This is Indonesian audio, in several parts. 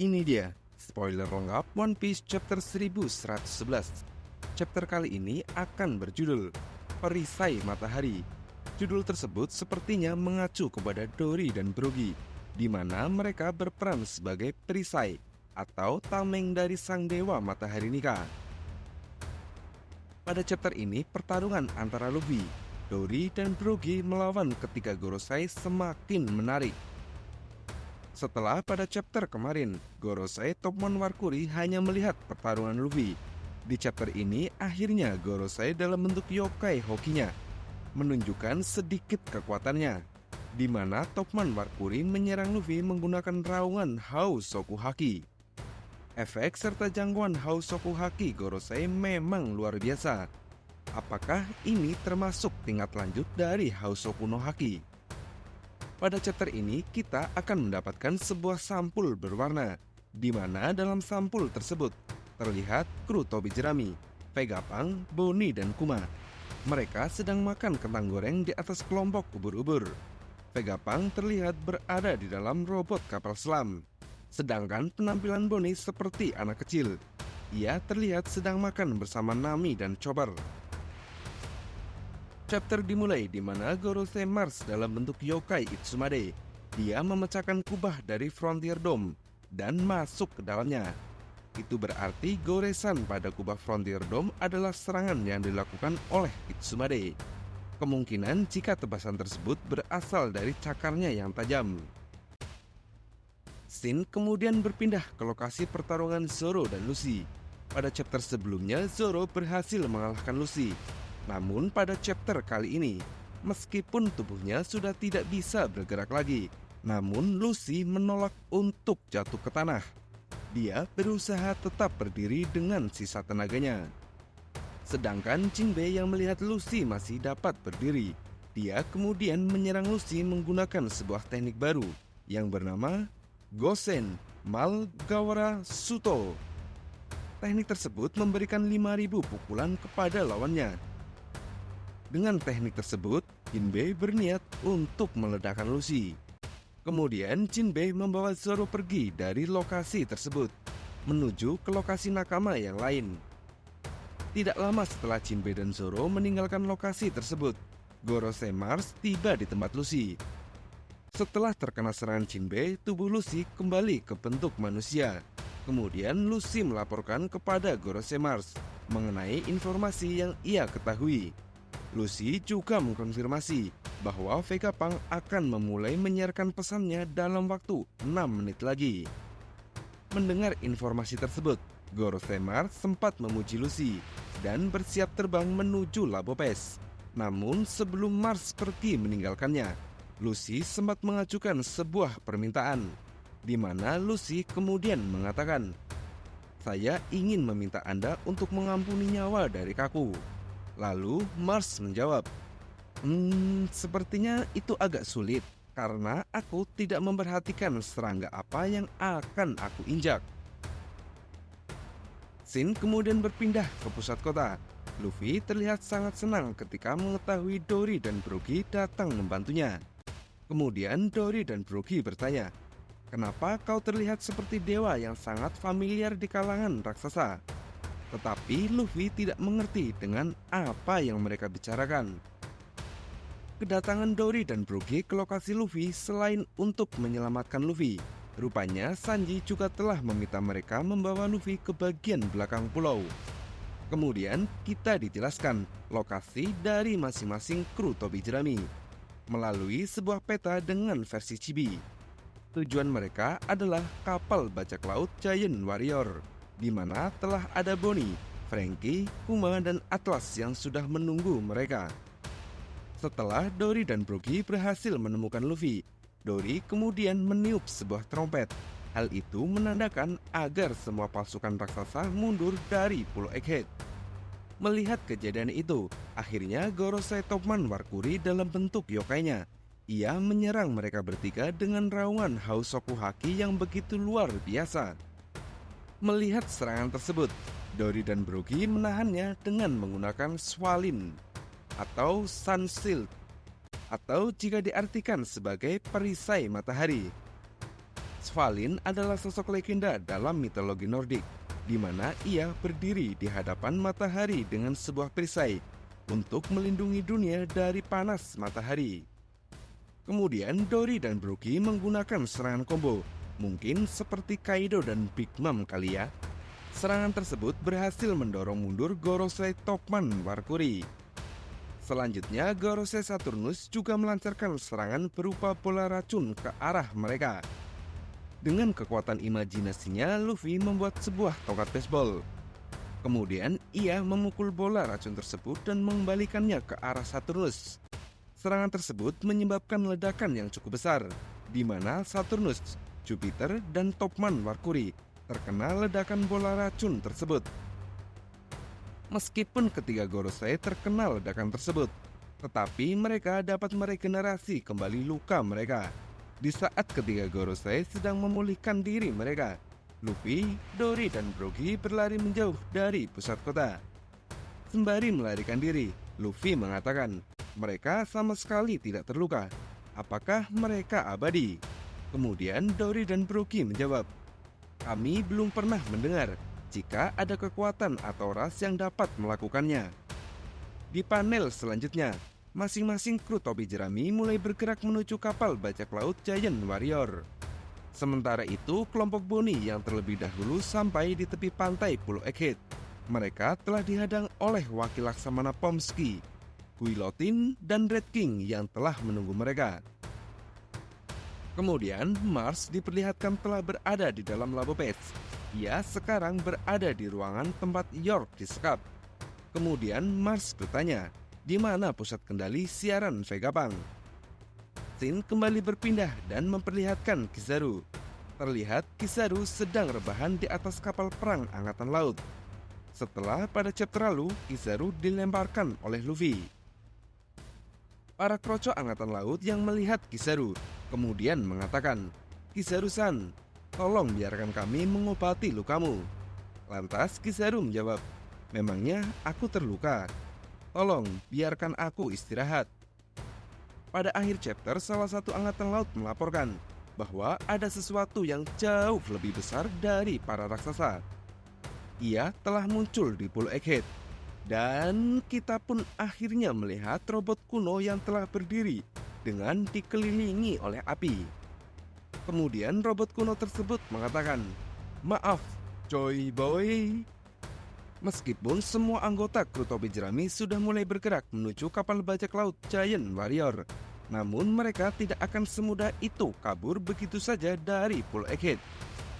Ini dia, spoiler lengkap One Piece chapter 1111. Chapter kali ini akan berjudul Perisai Matahari. Judul tersebut sepertinya mengacu kepada Dory dan Brogy, di mana mereka berperan sebagai perisai atau tameng dari sang dewa matahari nikah. Pada chapter ini, pertarungan antara Luffy, Dory, dan Brogy melawan ketiga Gorosei semakin menarik. Setelah pada chapter kemarin, Gorosei Topman Warkuri hanya melihat pertarungan Luffy. Di chapter ini, akhirnya Gorosei dalam bentuk yokai hokinya menunjukkan sedikit kekuatannya, di mana Topman Warkuri menyerang Luffy menggunakan raungan Hausoku Haki. Efek serta jangkauan Hausoku Haki Gorosei memang luar biasa. Apakah ini termasuk tingkat lanjut dari Hausoku no Haki? Pada chapter ini kita akan mendapatkan sebuah sampul berwarna, di mana dalam sampul tersebut terlihat kru Tobi Jerami, Vegapunk, Bonnie, dan Kuma. Mereka sedang makan kentang goreng di atas kelompok ubur-ubur. Vegapunk terlihat berada di dalam robot kapal selam, sedangkan penampilan Bonnie seperti anak kecil. Ia terlihat sedang makan bersama Nami dan Chopper. Chapter dimulai di mana Gorosei Mars dalam bentuk yokai Itsumade. Dia memecahkan kubah dari Frontier Dome dan masuk ke dalamnya. Itu berarti goresan pada kubah Frontier Dome adalah serangan yang dilakukan oleh Itsumade. Kemungkinan jika tebasan tersebut berasal dari cakarnya yang tajam. Scene kemudian berpindah ke lokasi pertarungan Zoro dan Luffy. Pada chapter sebelumnya, Zoro berhasil mengalahkan Luffy. Namun pada chapter kali ini, meskipun tubuhnya sudah tidak bisa bergerak lagi, namun Luffy menolak untuk jatuh ke tanah. Dia berusaha tetap berdiri dengan sisa tenaganya. Sedangkan Jinbei yang melihat Luffy masih dapat berdiri, dia kemudian menyerang Luffy menggunakan sebuah teknik baru yang bernama Gosen Malgawara Suto. Teknik tersebut memberikan 5.000 pukulan kepada lawannya. Dengan teknik tersebut, Jinbei berniat untuk meledakkan Luffy. Kemudian Jinbei membawa Zoro pergi dari lokasi tersebut, menuju ke lokasi nakama yang lain. Tidak lama setelah Jinbei dan Zoro meninggalkan lokasi tersebut, Gorosei Mars tiba di tempat Luffy. Setelah terkena serangan Jinbei, tubuh Luffy kembali ke bentuk manusia. Kemudian Luffy melaporkan kepada Gorosei Mars mengenai informasi yang ia ketahui. Luffy juga mengkonfirmasi bahwa Vegapunk akan memulai menyiarkan pesannya dalam waktu 6 menit lagi. Mendengar informasi tersebut, Gorosei Mars sempat memuji Luffy dan bersiap terbang menuju Labo Pass. Namun sebelum Mars pergi meninggalkannya, Luffy sempat mengajukan sebuah permintaan, di mana Luffy kemudian mengatakan, "Saya ingin meminta Anda untuk mengampuni nyawa dari Kaku." Lalu Mars menjawab, sepertinya itu agak sulit karena aku tidak memperhatikan serangga apa yang akan aku injak." Scene kemudian berpindah ke pusat kota. Luffy terlihat sangat senang ketika mengetahui Dory dan Brogy datang membantunya. Kemudian Dory dan Brogy bertanya, "Kenapa kau terlihat seperti dewa yang sangat familiar di kalangan raksasa?" Tetapi Luffy tidak mengerti dengan apa yang mereka bicarakan. Kedatangan Dory dan Brogy ke lokasi Luffy selain untuk menyelamatkan Luffy, rupanya Sanji juga telah meminta mereka membawa Luffy ke bagian belakang pulau. Kemudian kita dijelaskan lokasi dari masing-masing kru Tobi Jerami melalui sebuah peta dengan versi chibi. Tujuan mereka adalah kapal bajak laut Giant Warrior, di mana telah ada Bonnie, Franky, Kuma, dan Atlas yang sudah menunggu mereka. Setelah Dory dan Brogy berhasil menemukan Luffy, Dory kemudian meniup sebuah trompet. Hal itu menandakan agar semua pasukan raksasa mundur dari Pulau Egghead. Melihat kejadian itu, akhirnya Gorosei Topman Warkuri dalam bentuk yokainya. Ia menyerang mereka bertiga dengan raungan Hausoku Haki yang begitu luar biasa. Melihat serangan tersebut, Dory dan Brogy menahannya dengan menggunakan Swalin atau Sun Shield, atau jika diartikan sebagai perisai matahari. Svalin adalah sosok legenda dalam mitologi Nordik, di mana ia berdiri di hadapan matahari dengan sebuah perisai untuk melindungi dunia dari panas matahari. Kemudian Dori dan Brookie menggunakan serangan combo, mungkin seperti Kaido dan Big Mom kali ya. Serangan tersebut berhasil mendorong mundur Gorosei Topman Warkuri. Selanjutnya, Gorosei Saturnus juga melancarkan serangan berupa bola racun ke arah mereka. Dengan kekuatan imajinasinya, Luffy membuat sebuah tongkat baseball. Kemudian, ia memukul bola racun tersebut dan mengembalikannya ke arah Saturnus. Serangan tersebut menyebabkan ledakan yang cukup besar, di mana Saturnus, Jupiter, dan Topman Warkuri terkena ledakan bola racun tersebut. Meskipun ketiga Gorosei terkena ledakan tersebut, tetapi mereka dapat meregenerasi kembali luka mereka. Di saat ketiga Gorosei sedang memulihkan diri mereka, Luffy, Dori, dan Brookie berlari menjauh dari pusat kota. Sembari melarikan diri, Luffy mengatakan, mereka sama sekali tidak terluka. Apakah mereka abadi? Kemudian Dori dan Brookie menjawab, kami belum pernah mendengar jika ada kekuatan atau ras yang dapat melakukannya. Di panel selanjutnya, masing-masing kru topi jerami mulai bergerak menuju kapal bajak laut Giant Warrior. Sementara itu, kelompok Bonnie yang terlebih dahulu sampai di tepi pantai Pulau Egghead. Mereka telah dihadang oleh wakil Laksamana Pomsky, Guillotine, dan Red King yang telah menunggu mereka. Kemudian, Mars diperlihatkan telah berada di dalam Labo Page. Ia sekarang berada di ruangan tempat York disekap. Kemudian Mars bertanya, di mana pusat kendali siaran Vegapunk? Scene kembali berpindah dan memperlihatkan Kizaru. Terlihat Kizaru sedang rebahan di atas kapal perang Angkatan Laut. Setelah pada chapter lalu, Kizaru dilemparkan oleh Luffy. Para kroco Angkatan Laut yang melihat Kizaru kemudian mengatakan, Kizaru-san, tolong biarkan kami mengobati lukamu. Lantas Kizaru menjawab, memangnya aku terluka? Tolong biarkan aku istirahat. Pada akhir chapter, salah satu Angkatan Laut melaporkan bahwa ada sesuatu yang jauh lebih besar dari para raksasa. Ia telah muncul di Pulau Egghead. Dan kita pun akhirnya melihat robot kuno yang telah berdiri dengan dikelilingi oleh api. Kemudian robot kuno tersebut mengatakan, maaf, Joy Boy. Meskipun semua anggota kru topi jerami sudah mulai bergerak menuju kapal bajak laut Giant Warrior, namun mereka tidak akan semudah itu kabur begitu saja dari Pulau Egghead.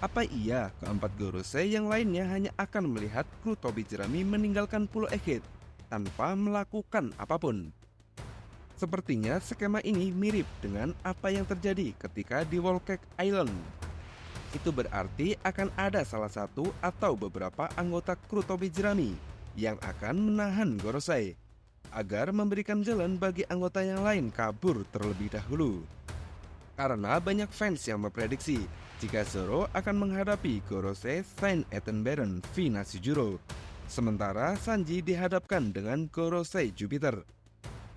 Apa iya keempat Gorosei yang lainnya hanya akan melihat kru topi jerami meninggalkan Pulau Egghead tanpa melakukan apapun? Sepertinya skema ini mirip dengan apa yang terjadi ketika di Whole Cake Island. Itu berarti akan ada salah satu atau beberapa anggota kru topi jerami yang akan menahan Gorosei agar memberikan jalan bagi anggota yang lain kabur terlebih dahulu. Karena banyak fans yang memprediksi jika Zoro akan menghadapi Gorosei Saint Ethan Baron V Nasujuro, sementara Sanji dihadapkan dengan Gorosei Jupiter.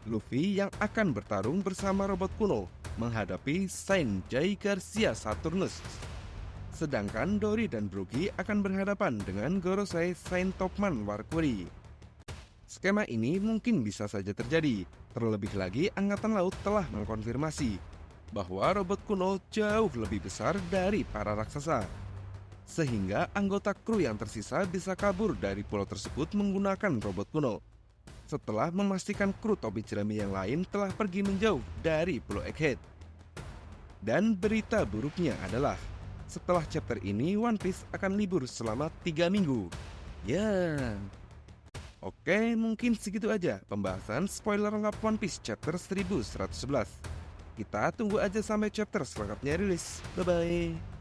Luffy yang akan bertarung bersama robot kuno menghadapi Saint Jay Garcia Saturnus. Sedangkan Dori dan Brookie akan berhadapan dengan Gorosei Saint Topman Warkuri. Skema ini mungkin bisa saja terjadi, terlebih lagi Angkatan Laut telah mengkonfirmasi bahwa robot kuno jauh lebih besar dari para raksasa. Sehingga anggota kru yang tersisa bisa kabur dari pulau tersebut menggunakan robot kuno. Setelah memastikan kru topi jerami yang lain telah pergi menjauh dari Pulau Egghead. Dan berita buruknya adalah, setelah chapter ini One Piece akan libur selama 3 minggu. Ya. Oke, mungkin segitu aja pembahasan spoiler lengkap One Piece chapter 1111. Kita tunggu aja sampai chapter selengkapnya rilis. Bye-bye.